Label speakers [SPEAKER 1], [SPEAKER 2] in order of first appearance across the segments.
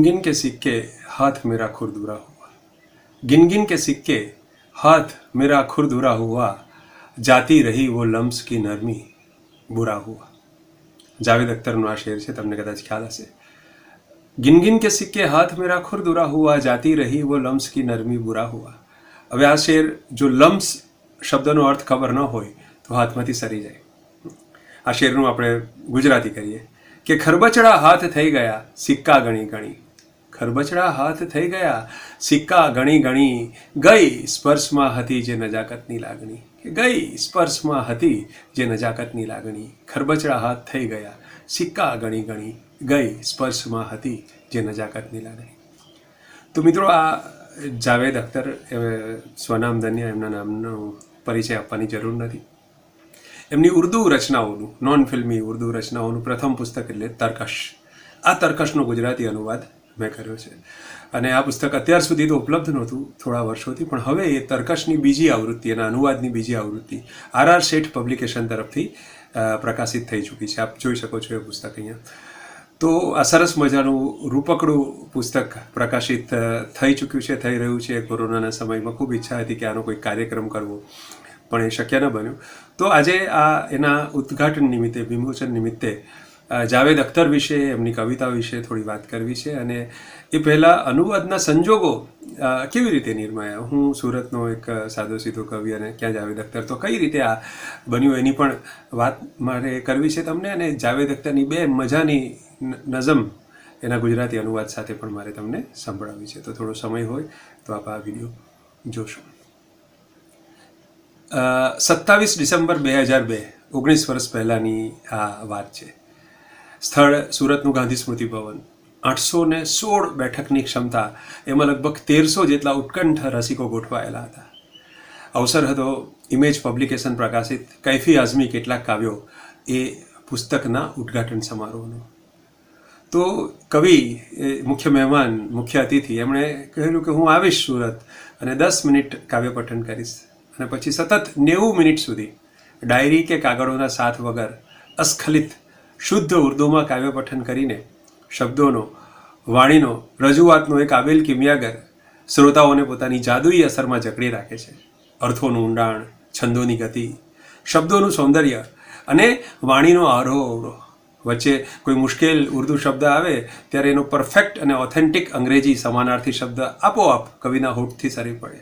[SPEAKER 1] गिन के सिक्के हाथ मेरा खुरदुरा हुआ, गिन गिन के सिक्के हाथ मेरा खुरदुरा हुआ, जाती रही वो लम्स की नरमी बुरा हुआ. જાવેદ અખ્તરનો આ શેર છે, તમને કદાચ ખ્યાલ હશે. ગિન ગિન કે સિક્કે હાથ મેરા ખુરદુરા હુઆ, જાતી રહી વો લમ્સ કી નરમી બુરા હુઆ. હવે આ શેર જો લમ્સ શબ્દનો અર્થ ખબર ન હોય તો હાથમાંથી સરી જાય. આ શેરનું આપણે ગુજરાતી કરીએ કે ખરબચડા હાથ થઈ ગયા સિક્કા ગણી ગણી, ખરબચડા હાથ થઈ ગયા સિક્કા ગણી ગણી, ગઈ સ્પર્શમાં હતી જે નજાકતની લાગણી, ગઈ સ્પર્શમાં હતી જે નજાકતની લાગણી. ખરબચડા હાથ થઈ ગયા સિક્કા ગણી ગણી, ગઈ સ્પર્શમાં હતી જે નજાકતની લાગણી. તો મિત્રો, આ જાવેદ અખ્તર સ્વનામ ધન્ય, એમના નામનો પરિચય આપવાની જરૂર નથી. એમની ઉર્દુ રચનાઓનું, નોન ફિલ્મી ઉર્દુ રચનાઓનું પ્રથમ પુસ્તક એટલે તર્કશ. આ તર્કશનો ગુજરાતી અનુવાદ મેં કર્યો છે અને આ પુસ્તક અત્યાર સુધી તો ઉપલબ્ધ નહોતું થોડા વર્ષોથી, પણ હવે એ તર્કશની બીજી આવૃત્તિ, એના અનુવાદની બીજી આવૃત્તિ આર શેઠ પબ્લિકેશન તરફથી પ્રકાશિત થઈ ચૂકી છે. આપ જોઈ શકો છો એ પુસ્તક અહીંયા. તો આ સરસ મજાનું રૂપકડું પુસ્તક પ્રકાશિત થઈ ચૂક્યું છે, થઈ રહ્યું છે. કોરોનાના સમયમાં ખૂબ ઈચ્છા હતી કે આનો કોઈ કાર્યક્રમ કરવો, પણ એ શક્ય ન બન્યું. તો આજે આ એના ઉદ્ઘાટન નિમિત્તે, વિમોચન નિમિત્તે જાવેદ અખ્તર વિશે, એમની કવિતા વિશે થોડી વાત કરવી છે. અને એ પહેલાં અનુવાદના સંજોગો કેવી રીતે નિર્માયા. હું સુરતનો એક સાદો સીધો કવિ અને ક્યાં જાવેદ અખ્તર, તો કઈ રીતે આ બન્યું એની પણ વાત મારે કરવી છે તમને. અને જાવેદ અખ્તરની બે મજાની નઝમ એના ગુજરાતી અનુવાદ સાથે પણ મારે તમને સંભળાવી છે. તો થોડો સમય હોય તો આપ આ વિડીયો જોશો. 27 ડિસેમ્બર 2002, 19 વર્ષ પહેલાંની આ વાત છે. સ્થળ સુરતનું ગાંધી સ્મૃતિ ભવન. 816 બેઠકની ક્ષમતા, એમાં લગભગ 1300 જેટલા ઉત્કંઠ રસિકો ગોઠવાયેલા હતા. અવસર હતો ઇમેજ પબ્લિકેશન પ્રકાશિત કૈફી આઝમી કેટલાક કાવ્યો એ પુસ્તકના ઉદ્ઘાટન સમારોહનો. તો કવિ, મુખ્ય મહેમાન, મુખ્ય અતિથિ, એમણે કહેલું કે હું આવીશ સુરત અને 10 મિનિટ કાવ્ય પઠન કરીશ, અને પછી સતત 90 મિનિટ સુધી ડાયરી કે કાગળોના સાથ વગર અસ્ખલિત શુદ્ધ ઉર્દુમાં કાવ્ય પઠન કરીને શબ્દોનો, વાણીનો, રજૂઆતનો એક આબેલ કિમિયાગર શ્રોતાઓને પોતાની જાદુઈ અસરમાં જકડી રાખે છે. અર્થોનું ઊંડાણ, છંદોની ગતિ, શબ્દોનું સૌંદર્ય અને વાણીનો આરોહ અવરોહ. વચ્ચે કોઈ મુશ્કેલ ઉર્દુ શબ્દ આવે ત્યારે એનો પરફેક્ટ અને ઓથેન્ટિક અંગ્રેજી સમાનાર્થી શબ્દ આપોઆપ કવિના હોઠથી સરી પડે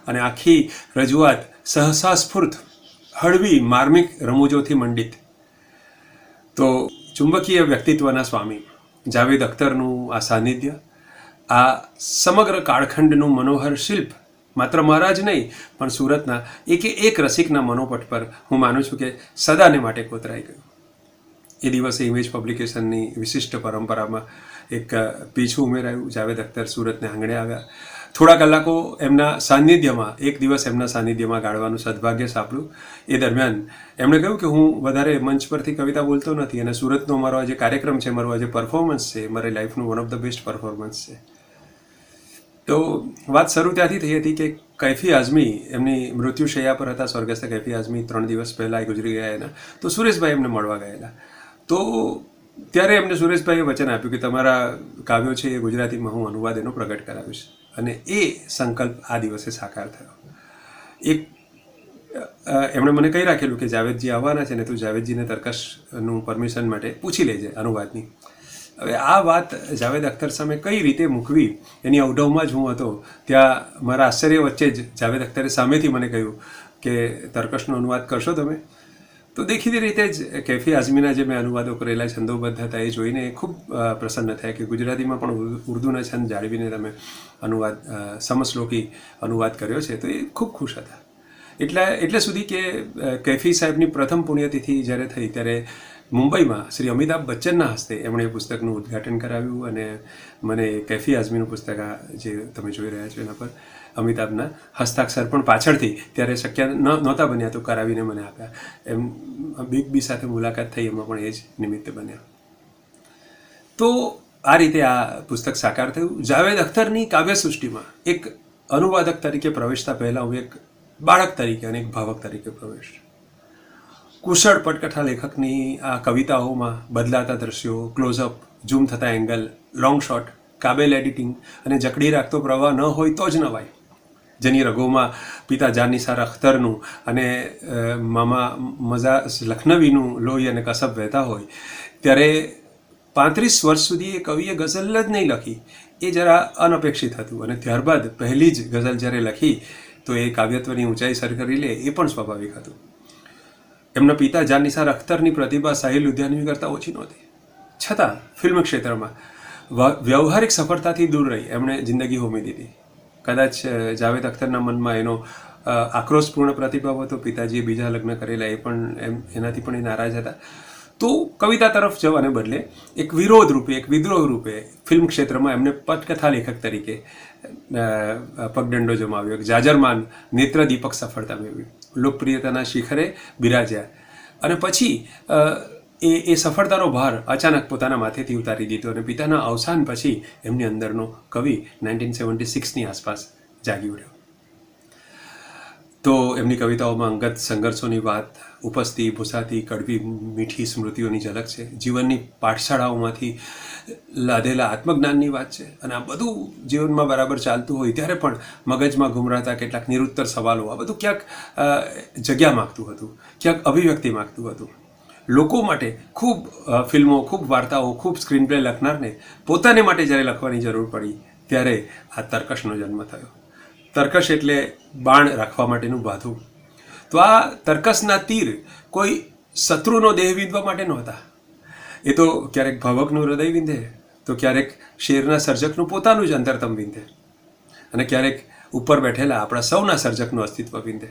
[SPEAKER 1] અને આખી રજૂઆત સહસા સ્ફૂર્ત, હળવી, માર્મિક રમૂજોથી મંડિત. તો ચુંબકીય વ્યક્તિત્વના સ્વામી જાવેદ અખ્તરનું આ સાનિધ્ય, આ સમગ્ર કાળખંડનું મનોહર શિલ્પ માત્ર મારા જ નહીં પણ સુરતના એક રસિકના મનોપટ પર હું માનું છું કે સદાને માટે કોતરાઈ ગયું. એ દિવસે ઇમેજ પબ્લિકેશનની વિશિષ્ટ પરંપરામાં એક પીછું ઉમેરાયું. જાવેદ અખ્તર સુરતને આંગણે આવ્યા. થોડા કલાકો એમના સાનિધ્યમાં, એક દિવસ એમના સાનિધ્યમાં ગાળવાનું સદભાગ્ય સાંપડ્યું. એ દરમિયાન એમણે કહ્યું કે હું વધારે મંચ પરથી કવિતા બોલતો નથી અને સુરતનો મારો આજે કાર્યક્રમ છે, મારો આજે પરફોર્મન્સ છે, મારી લાઈફનું one of the best performance છે. તો વાત શરૂ ત્યાંથી થઈ હતી કે કૈફી આઝમી એમની મૃત્યુશૈયા પર હતા. સ્વર્ગસ્થ કૈફી આઝમી 3 દિવસ પહેલાં ગુજરી ગયા એના. તો સુરેશભાઈ એમને મળવા ગયેલા. તો ત્યારે એમને સુરેશભાઈએ વચન આપ્યું કે તમારા કાવ્યો છે એ ગુજરાતીમાં હું અનુવાદ એનો પ્રગટ કરાવીશ. અને એ સંકલ્પ આ દિવસે સાકાર થયો. એમણે મને કહી રાખેલું કે જાવેદજી આવવાના છે ને તું જાવેદજીને તર્કશનું પરમિશન માટે પૂછી લેજે અનુવાદની. હવે આ વાત જાવેદ અખ્તર સામે કઈ રીતે મૂકવી એની અવઢવમાં જ હું હતો. ત્યાં મારા આશ્ચર્ય વચ્ચે જ જાવેદ અખ્તરે સામેથી મને કહ્યું કે તર્કશનો અનુવાદ કરશો તમે? તો દેખીતી રીતે જ કૈફી આઝમીના જે મેં અનુવાદો કરેલા છંદોબદ્ધ હતા એ જોઈને ખૂબ પ્રસન્ન થયા કે ગુજરાતીમાં પણ ઉર્દુના છંદ જાળવીને તમે અનુવાદ, સમશ્લોકી અનુવાદ કર્યો છે. તો એ ખૂબ ખુશ હતા. એટલે સુધી કે કૈફી સાહેબની પ્રથમ પુણ્યતિથિ જ્યારે થઈ ત્યારે મુંબઈમાં શ્રી અમિતાભ બચ્ચનના હસ્તે એમણે એ પુસ્તકનું ઉદ્ઘાટન કરાવ્યું અને મને કૈફી આઝમીનું પુસ્તક જે તમે જોઈ રહ્યા છો એના પર અમિતાભના હસ્તાક્ષર પણ પાછળથી ત્યારે શક્ય નહોતા બન્યા તો કરાવીને મને આપ્યા. એમ બિગ બી સાથે મુલાકાત થઈ એમાં પણ એ જ નિમિત્તે બન્યા. તો આ રીતે આ પુસ્તક સાકાર થયું. જાવેદ અખ્તરની કાવ્યસૃષ્ટિમાં એક અનુવાદક તરીકે પ્રવેશતા પહેલાં હું એક બાળક તરીકે અને એક ભાવક તરીકે પ્રવેશ. કુશળ પટકથા લેખકની આ કવિતાઓમાં બદલાતા દ્રશ્યો, ક્લોઝઅપ, ઝૂમ થતા એંગલ, લોંગ શોટ કાબેલ એડિટિંગ અને જકડી રાખતો પ્રવાહ ન હોય તો જ નવાય. જેની રગોમાં પિતા જાનિસાર અખ્તરનું અને મામા મઝાર લખનવીનું લોહી અને કસબ વહેતા હોય, ત્યારે 35 વર્ષ સુધી એ કવિએ ગઝલ જ નહીં લખી. એ જરા અનપેક્ષિત હતું. અને ત્યારબાદ પહેલી જ ગઝલ જ્યારે લખી તો એ કાવ્યત્વની ઊંચાઈ સર કરી લે એ પણ સ્વાભાવિક હતું. એમના પિતા જાનિસાર અખ્તરની પ્રતિભા સાહિલ લુધિયાનવી કરતાં ઓછી નહોતી. છતાં ફિલ્મ ક્ષેત્રમાં વ્યવહારિક સફળતાથી દૂર રહી એમણે જિંદગી હોમી દીધી. કદાચ જાવેદ અખ્તરના મનમાં એનો આક્રોશપૂર્ણ પ્રતિભાવ હતો. પિતાજીએ બીજા લગ્ન કરેલા એ પણ એનાથી પણ એ નારાજ હતા. તો કવિતા તરફ જવાને બદલે એક વિરોધ રૂપે, એક વિદ્રોહ રૂપે ફિલ્મ ક્ષેત્રમાં એમને પટકથા લેખક તરીકે પગદંડો જમાવ્યો. એક જાજરમાન નેત્રદીપક સફળતા મેળવી, લોકપ્રિયતાના શિખરે બિરાજ્યા. અને પછી એ સફળતાનો ભાર અચાનક પોતાના માથેથી ઉતારી દીધો અને પિતાના અવસાન પછી એમની અંદરનો કવિ 1976ની આસપાસ જાગી ઉઠ્યો. તો એમની કવિતાઓમાં અંગત સંઘર્ષોની વાત, ઉપસતી ભૂસાતી કડવી મીઠી સ્મૃતિઓની ઝલક છે. જીવનની પાઠશાળાઓમાંથી લાદેલા આત્મજ્ઞાનની વાત છે. અને આ બધું જીવનમાં બરાબર ચાલતું હોય ત્યારે પણ મગજમાં ઘૂમરાતા કેટલાક નિરુત્તર સવાલો, આ બધું ક્યાંક જગ્યા માગતું હતું, ક્યાંક અભિવ્યક્તિ માગતું હતું. લોકો માટે ખૂબ ફિલ્મો, ખૂબ વાર્તાઓ, ખૂબ સ્ક્રીન પ્લે લખનારને પોતાને માટે જ્યારે લખવાની જરૂર પડી ત્યારે આ તર્કશનો જન્મ થયો. તર્કશ એટલે બાણ રાખવા માટેનું બાથું. તો આ તર્કશના તીર કોઈ શત્રુનો દેહ વિંધવા માટે નહોતા. એ તો ક્યારેક ભાવકનું હૃદય વિંધે, તો ક્યારેક શેરના સર્જકનું પોતાનું જ અંતરતમ વિંધે, અને ક્યારેક ઉપર બેઠેલા આપણા સૌના સર્જકનું અસ્તિત્વ વિંધે.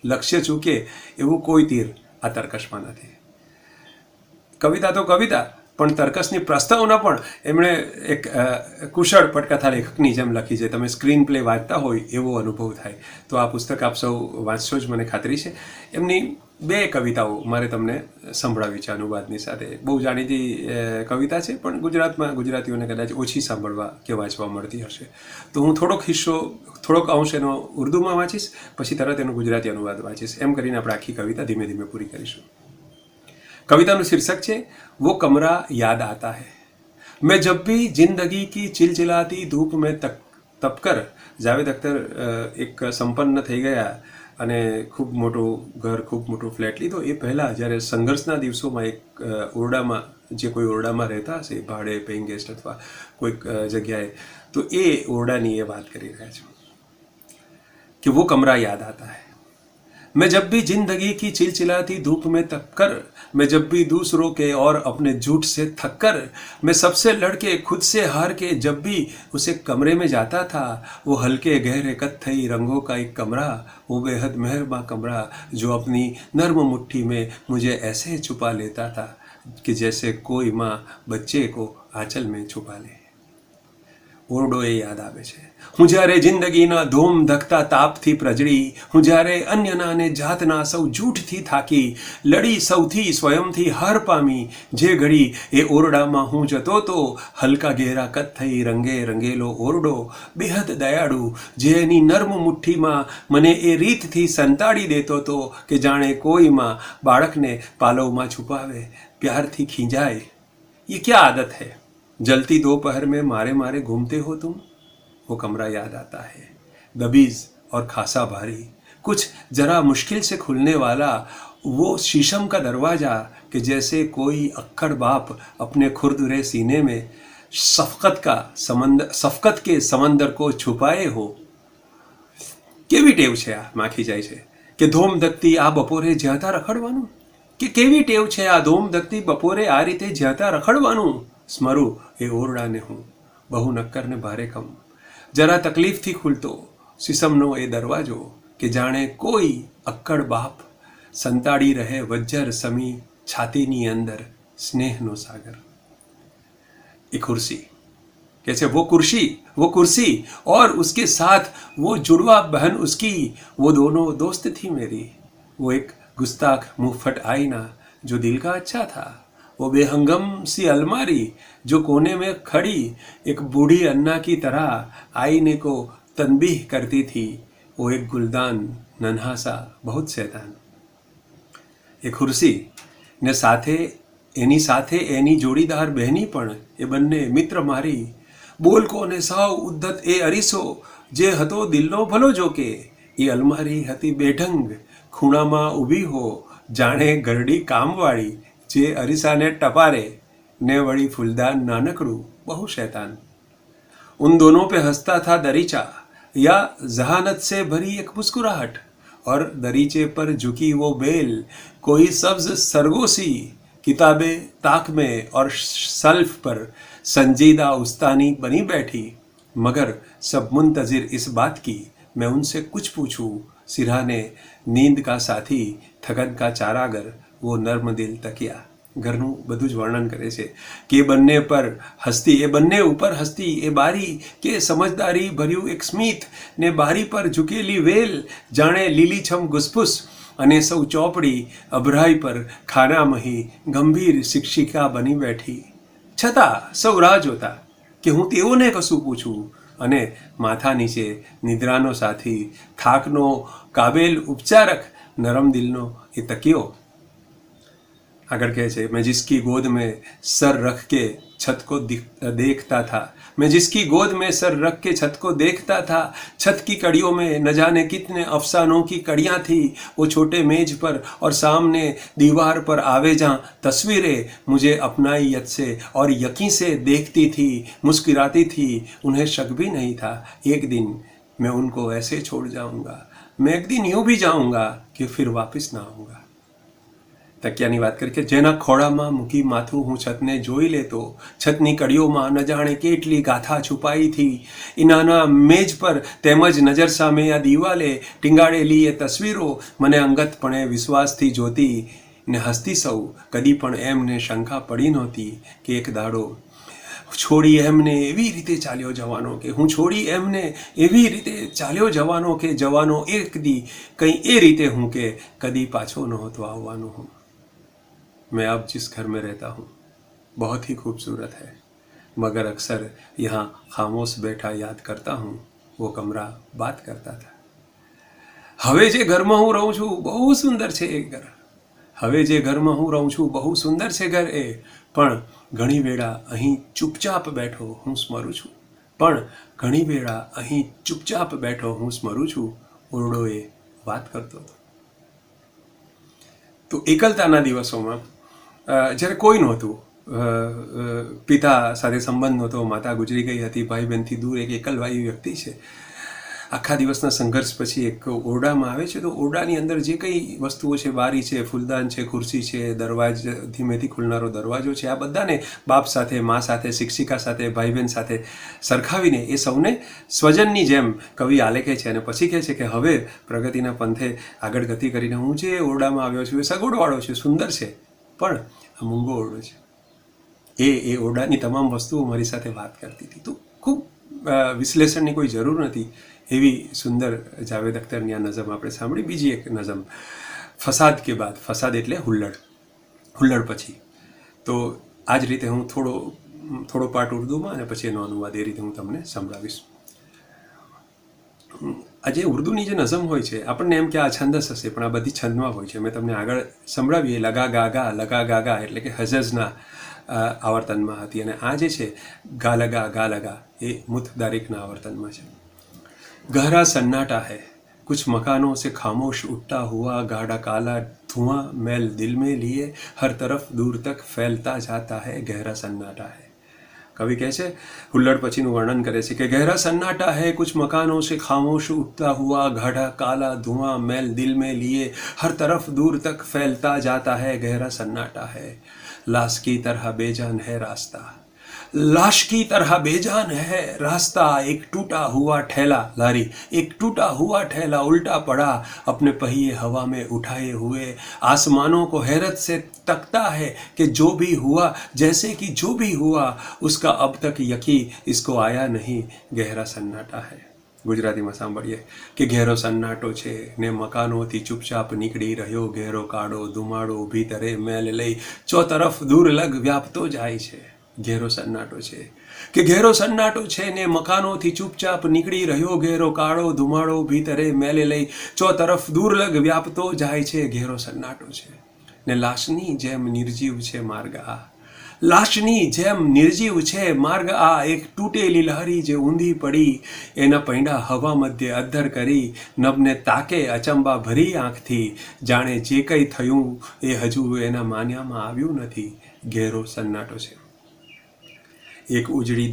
[SPEAKER 1] લક્ષ્ય ચૂકે એવું કોઈ તીર આ તર્કશમાં નથી. કવિતા તો કવિતા, પણ તર્કશની પ્રસ્તાવના પણ એમણે એક કુશળ પટકથા લેખકની જેમ લખી છે. તમે સ્ક્રીન પ્લે વાંચતા હોય એવો અનુભવ થાય. તો આ પુસ્તક આપ સૌ વાંચશો જ મને ખાતરી છે. એમની 2 કવિતાઓ મારે તમને સંભળાવી છે અનુવાદની સાથે. બહુ જાણીતી કવિતા છે, પણ ગુજરાતમાં ગુજરાતીઓને કદાચ ઓછી સાંભળવા કે વાંચવા મળતી હશે. તો હું થોડોક અંશ એનો ઉર્દુમાં વાંચીશ, પછી તરત એનો ગુજરાતી અનુવાદ વાંચીશ. એમ કરીને આપણે આખી કવિતા ધીમે ધીમે પૂરી કરીશું. कविता शीर्षक है वो कमरा याद आता है मैं जब भी जिंदगी की चिलचिलाती धूप में तपकर. જાવેદ અખ્તર એક સંપન્ન થઈ ગયા અને ખૂબ મોટું ઘર, ખૂબ મોટો ફ્લેટ લીધો. એ પહેલાં જ્યારે સંઘર્ષના દિવસોમાં એક ઓરડામાં, જે કોઈ ઓરડામાં રહેતા હશે ભાડે, પેઇંગ ગેસ્ટ અથવા કોઈક જગ્યાએ, તો એ ઓરડાની એ વાત કરી રહ્યા છે કે वो कमरा याद आता है मैं जब भी जिंदगी की चिलचिलाती धूप में तपकर मैं जब भी दूसरों के और अपने झूठ से थककर मैं सबसे लड़के खुद से हार के जब भी उसे कमरे में जाता था वो हल्के गहरे कत्थई रंगों का एक कमरा वो बेहद मेहरबान कमरा जो अपनी नर्म मुट्ठी में मुझे ऐसे छुपा लेता था कि जैसे कोई माँ बच्चे को आंचल में छुपा ले. ઓરડો એ યાદ આવે છે. હું જ્યારે જિંદગીના ધોમ ધકતા તાપથી પ્રજડી, હું જ્યારે અન્યના અને જાતના સૌ જૂઠથી થાકી, લડી સૌથી સ્વયંથી હાર પામી, જે ઘડી એ ઓરડામાં હું જતો તો હલકા ઘેરા કથ્થઈ રંગે રંગેલો ઓરડો, બેહદ દયાળુ, જે એની નર્મ મુઠ્ઠીમાં મને એ રીતથી સંતાડી દેતો તો કે જાણે કોઈમાં બાળકને પાલવમાં છુપાવે, પ્યારથી ખીંજાય. ये क्या आदत है जलती दोपहर में मारे मारे घूमते हो तुम वो कमरा याद आता है दबीज और खासा भारी कुछ जरा मुश्किल से खुलने वाला वो शीशम का दरवाज़ा कि जैसे कोई अक्कड़ बाप अपने खुरदुरे सीने में शफकत के समंदर को छुपाए हो. કેવી ટેવ છે આ, માખી જાય છે કે ધોમ ધકતી આ બપોરે જ્યાંતા રખડવાનું, કે કેવી ટેવ છે આ ધોમ ધકતી બપોરે આ રીતે જ્યાંતા રખડવાનું. સ્મરું એ ઓરડાને હું બહુ નક્કર ને ભારે કમ, જરા તકલીફથી ખુલતો સિસમનો એ દરવાજો કે જાણે કોઈ અક્કડ બાપ સંતાડી રહે વજ્જર સમી છાતીની અંદર સ્નેહનો સાગર. એ कुर्सी कैसे वो कुर्सी और उसके साथ वो जुड़वा बहन उसकी वो दोनों दोस्त थी मेरी. वो एक गुस्ताख मुफ्फट आईना जो दिल का अच्छा था, वो बेहंगम सी अलमारी जो कोने में खड़ी एक बूढ़ी अन्ना की तरह आईने को तनबीह करती थी, वो एक गुलदान नन्हा सा बहुत शैतान. એ ખુરશી ને સાથે એની જોડીદાર બહેની પણ, એ બંને મિત્ર મારી, બોલકો ને સાવ ઉદ્ધત એ અરીસો, જે હતો દિલનો ભલો જોકે. એ અલમારી હતી બેઢંગ, ખૂણામાં ઊભી હો, જાણે ગરડી કામવાળી, જે અરીસાને ટપારે, ने वड़ी फूलदान नानकड़ू बहु शैतान. उन दोनों पे हंसता था दरीचा, या जहानत से भरी एक मुस्कुराहट, और दरीचे पर झुकी वो बेल कोई सब्ज सरगोसी, किताबें ताक में और सल्फ पर संजीदा उस्तानी बनी बैठी. मगर सब मुंतजिर इस बात की मैं उनसे कुछ पूछूं. सिरहाने नींद का साथी, थकन का चारागर, वो नर्म दिल तकिया. ઘરનું બધું જ વર્ણન કરે છે કે બંને પર હસ્તી, એ બંને ઉપર હસ્તી, એ બારી કે સમજદારી ભર્યું એક સ્મિત, ને બારી પર ઝૂકેલી વેલ જાણે લીલીછમ ઘુસફુસ, અને સૌ ચોપડી અભરાઈ પર ખાનામહી ગંભીર શિક્ષિકા બની બેઠી. છતાં સૌ રાહ જોતા કે હું તેઓને કશું પૂછું, અને માથા નીચે નિદ્રાનો સાથી, થાકનો કાબેલ ઉપચારક, નરમ દિલનો એ તકિયો. आगर कहे छे, मैं जिसकी गोद में सर रख के छत को देखता था, मैं जिसकी गोद में सर रख के छत को देखता था, छत की कड़ियों में न जाने कितने अफसानों की कड़ियाँ थी. वो छोटे मेज पर और सामने दीवार पर आवे जहाँ तस्वीरें मुझे अपनाई यत से और यकीन से देखती थी, मुस्कुराती थी. उन्हें शक भी नहीं था एक दिन मैं उनको ऐसे छोड़ जाऊँगा, मैं एक दिन यूँ भी जाऊँगा कि फिर वापस ना आऊँगा. તકિયાની વાત કરી કે જેના ખોળામાં મૂકી માથું હું છતને જોઈ લેતો, છતની કડીઓમાં ન જાણે કેટલી ગાથા છુપાઈ થી. એ નાના મેજ પર તેમજ નજર સામે આ દિવાલે ટીંગાડેલી એ તસવીરો મને અંગતપણે વિશ્વાસથી જોતી ને હસતી સૌ. કદી પણ એમને શંકા પડી નહોતી કે એક દાડો છોડી એમને એવી રીતે ચાલ્યો જવાનો, કે હું છોડી એમને એવી રીતે ચાલ્યો જવાનો, કે જવાનો એક દી કંઈ એ રીતે હું કે કદી પાછો નહોતો આવવાનો હું. मैं अब जिस घर में रहता हूँ बहुत ही खूबसूरत है, मगर अक्सर यहाँ खामोश बैठा याद करता हूँ वो कमरा बात करता था. હવે જે ઘરમાં હું રહું છું બહુ સુંદર છે એ ઘર, હવે જે ઘરમાં હું રહું છું બહુ સુંદર છે ઘર એ, પણ ઘણી વેળા અહીં ચૂપચાપ બેઠો હું સ્મરું છું, પણ ઘણી વેળા અહીં ચૂપચાપ બેઠો હું સ્મરું છું. ઓરડો એ વાત કરતો હતો. તો એકલતાના દિવસોમાં જ્યારે કોઈ નહોતું, પિતા સાથે સંબંધ નહોતો, માતા ગુજરી ગઈ હતી, ભાઈ બહેનથી દૂર એક એકલવાયુ વ્યક્તિ છે. આખા દિવસના સંઘર્ષ પછી એક ઓરડામાં આવે છે, તો ઓરડાની અંદર જે કંઈ વસ્તુઓ છે, બારી છે, ફૂલદાન છે, ખુરશી છે, દરવાજો ધીમેથી ખુલનારો દરવાજો છે, આ બધાને બાપ સાથે, મા સાથે, શિક્ષિકા સાથે, ભાઈ બહેન સાથે સરખાવીને એ સૌને સ્વજનની જેમ કવિ આલેખે છે. અને પછી કહે છે કે હવે પ્રગતિના પંથે આગળ ગતિ કરીને હું જે ઓરડામાં આવ્યો છું એ સગવડવાળો છે, સુંદર છે, પણ આ મૂંગો ઓરડો છે. એ ઓરડાની તમામ વસ્તુઓ મારી સાથે વાત કરતી હતી. તો ખૂબ વિશ્લેષણની કોઈ જરૂર નથી એવી સુંદર જાવેદ અખ્તરની આ નઝમ આપણે સાંભળી. બીજી એક નઝમ ફસાદ કે બાદ, ફસાદ એટલે હુલ્લડ, હુલ્લડ પછી. તો આ જ રીતે હું થોડો પાર્ટ ઉર્દુમાં અને પછી એનો અનુવાદ એ રીતે હું તમને સંભળાવીશ. આજે ઉર્દુની જે નઝમ હોય છે આપણને એમ કે આ છંદસ હશે, પણ આ બધી છંદમાં હોય છે. મેં તમને આગળ સંભળાવીએ લગા ગાગા એટલે કે હજજના આવર્તનમાં હતી, અને આ જે છે ગા લગા એ મુતદારિકના આવર્તનમાં છે. गहरा सन्नाटा है, कुछ मकानों से खामोश उठता हुआ गाढ़ा काला धुआं मैल दिल में लिए हर तरफ दूर तक फैलता जाता है, गहरा सन्नाटा है. कवि કહે છે, હુલ્લડ પછીનું વર્ણન કરે છે કે ગહેરા સન્નાટા है, कुछ मकानों से खामोश उठता हुआ गाढ़ा काला धुआं मैल दिल में लिए हर तरफ दूर तक फैलता जाता है, गहरा सन्नाटा है. लाश की तरह बेजान है रास्ता, लाश की तरह बेजान है रास्ता, एक टूटा हुआ ठेला लारी, एक टूटा हुआ ठेला उल्टा पड़ा अपने पहिए हवा में उठाए हुए, आसमानों को हैरत से तकता है कि जो भी हुआ, जैसे कि जो भी हुआ उसका अब तक यकीन इसको आया नहीं, गहरा सन्नाटा है. ગુજરાતીમાં સાંભળીએ કે ઘેરો સન્નાટો છે ને મકાનોથી ચૂપચાપ નીકળી રહ્યો ઘેરો કાળો ધુમાડો ભીતરે મેલ લઈ ચોતરફ દૂર લગ વ્યાપતો જાય છે. ઘેરો સન્નાટો છે કે ઘેરો સન્નાટો છે ને મકાનોથી ચૂપચાપ નીકળી રહ્યો ઘેરો કાળો ધુમાડો ભીતરે મેલે લઈ ચોતરફ દૂર લગ વ્યાપતો જાય છે. ઘેરો સન્નાટો છે ને લાશની જેમ નિર્જીવ છે માર્ગ આ, લાશની જેમ નિર્જીવ છે માર્ગ આ, એક તૂટેલી લહરી જે ઊંધી પડી, એના પૈંડા હવા મધ્યે અદ્ધર કરી, નભને તાકે અચંબા ભરી આંખથી, જાણે જે કંઈ થયું એ હજુ એના માન્યામાં આવ્યું નથી. ઘેરો સન્નાટો છે. એક ઉજળી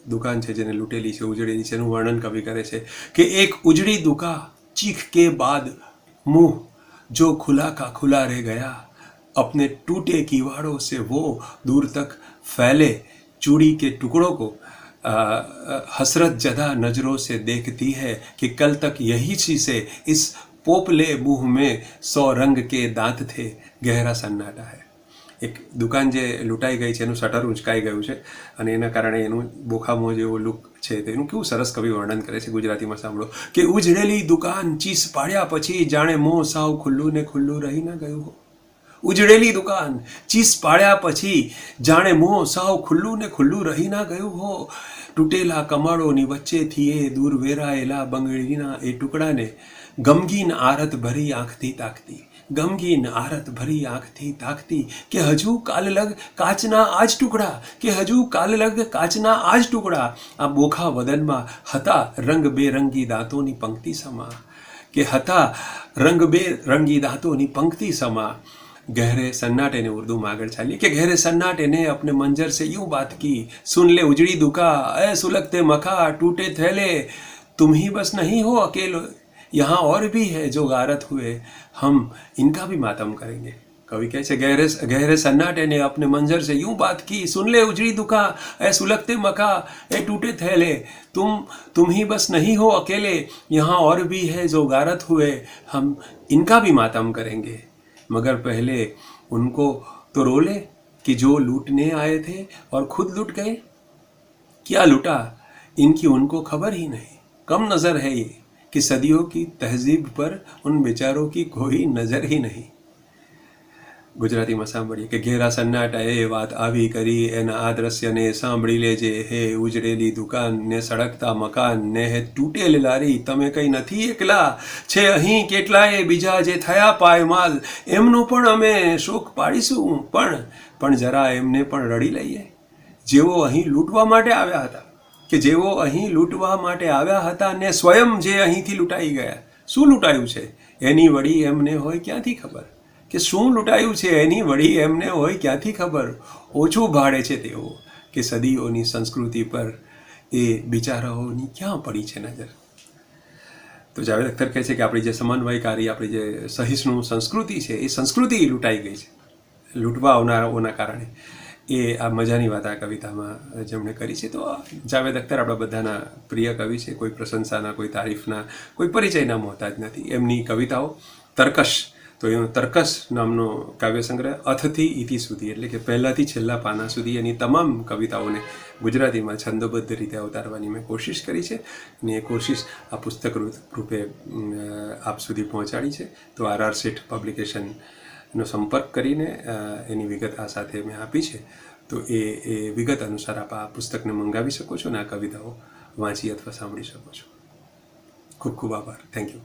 [SPEAKER 1] દુકાન છે જેને લૂંટેલી છે, ઉજળેલી છે. એનું વર્ણન કવિ કરે છે કે એક ઉજળી દુકાન ચીખ के बाद मुंह जो खुला का खुला रह गया, अपने टूटे किवाड़ों से वो दूर तक फैले, चूड़ी के टुकड़ों को हसरत जदा नजरों से देखती है कि कल तक यही चीज़ें इस पोपले मुंह में 100 रंग के दांत थे. गहरा सन्नाटा है. એક દુકાન જે લૂંટાઈ ગઈ છે એનું શટર ઉંચકાઈ ગયું છે અને એના કારણે એનું બોખામો જેવો લુક છે તેનું કેવું સરસ કવિ વર્ણન કરે છે. ગુજરાતીમાં સાંભળો કે ઉજળેલી દુકાન ચીસ પાડ્યા પછી જાણે મોં સાવ ખુલ્લું ને ખુલ્લું રહી ના ગયું હો. ઉજળેલી દુકાન ચીસ પાડ્યા પછી જાણે મોં સાવ ખુલ્લું ને ખુલ્લું રહી ના ગયું હો. તૂટેલા કમાળોની વચ્ચેથી એ દૂર વેરાયેલા બંગડીના એ ટુકડાને ગમગીન આરત ભરી આંખથી તાકતી, ગમગીન આરત ભરી આંખથી તાકતી કે હજુ કાલલગ કાચના આ જ ટુકડા, કે હજુ કાલલગ કાચના આ જ ટુકડા. આ બોખા વદનમાં હતા રંગબેરંગી દાંતોની પંક્તિ સમા, કે હતા રંગબેરંગી દાંતોની પંક્તિ સમા. गहरे सन्नाटे ने उर्दू में आगे चालिए कि गहरे सन्नाटे ने अपने मंजर से यूं बात की, सुन ले उजड़ी दुका ऐ सुलगते मखा टूटे थैले, तुम ही बस नहीं हो अकेलो, यहाँ और भी है जो गारत हुए, हम इनका भी मातम करेंगे. कवि કહે છે गहरे सन्नाटे ने अपने मंजर से यूं बात की, सुन ले उजड़ी दुका ऐ सुलगते मखा ए टूटे थैले, तुम ही बस नहीं हो अकेले, यहाँ और भी है जो गारत हुए, हम इनका भी मातम करेंगे. मगर पहले उनको तो रो ले कि जो लूटने आए थे और खुद लूट गए. क्या लूटा इनकी उनको खबर ही नहीं. कम नज़र है ये कि सदियों की तहजीब पर उन बेचारों की कोई नज़र ही नहीं. ગુજરાતીમાં સાંભળીએ કે ઘેરા સન્નાટાએ વાત આવી કરી, એના આ દ્રશ્યને સાંભળી લેજે. હે ઉજળેલી દુકાન ને સળગતા મકાન ને હે તૂટેલી લારી, તમે કંઈ નથી એકલા, છે અહીં કેટલાય બીજા જે થયા પાયમાલ, એમનો પણ અમે શોક પાડીશું. પણ જરા એમને પણ રડી લઈએ, જેઓ અહીં લૂંટવા માટે આવ્યા હતા, કે જેઓ અહીં લૂંટવા માટે આવ્યા હતા ને સ્વયં જે અહીંથી લૂંટાઈ ગયા. શું લૂંટાયું છે એની વળી એમને હોય ક્યાંથી ખબર, કે શું લૂંટાયું છે એની વળી એમને હોય ક્યાંથી ખબર. ઓછું ભાડે છે તેઓ કે સદીઓની સંસ્કૃતિ પર એ બિચારાઓની ક્યાં પડી છે નજર. તો જાવેદ અખ્તર કહે છે કે આપણી જે સમન્વયકારી, આપણી જે સહિષ્ણુ સંસ્કૃતિ છે એ સંસ્કૃતિ લૂંટાઈ ગઈ છે લૂંટવા આવનારાઓના કારણે. એ આ મજાની વાત આ કવિતામાં જેમણે કરી છે. તો જાવેદ અખ્તર આપણા બધાના પ્રિય કવિ છે. કોઈ પ્રશંસાના, કોઈ તારીફના, કોઈ પરિચયના મોહતાજ નથી. એમની કવિતાઓ તર્કશ, તો એનો તર્કશ નામનો કાવ્ય સંગ્રહ અથથી ઇતિ સુધી, એટલે કે પહેલાંથી છેલ્લા પાના સુધી એની તમામ કવિતાઓને ગુજરાતીમાં છંદોબદ્ધ રીતે અવતારવાની મેં કોશિશ કરી છે અને એ કોશિશ આ પુસ્તક રૂપે આપ સુધી પહોંચાડી છે. તો RR શેઠ પબ્લિકેશનનો સંપર્ક કરીને એની વિગત આ સાથે મેં આપી છે. તો એ વિગત અનુસાર આપ આ પુસ્તકને મંગાવી શકો છો અને આ કવિતાઓ વાંચી અથવા સાંભળી શકો છો. ખૂબ ખૂબ આભાર. Thank you.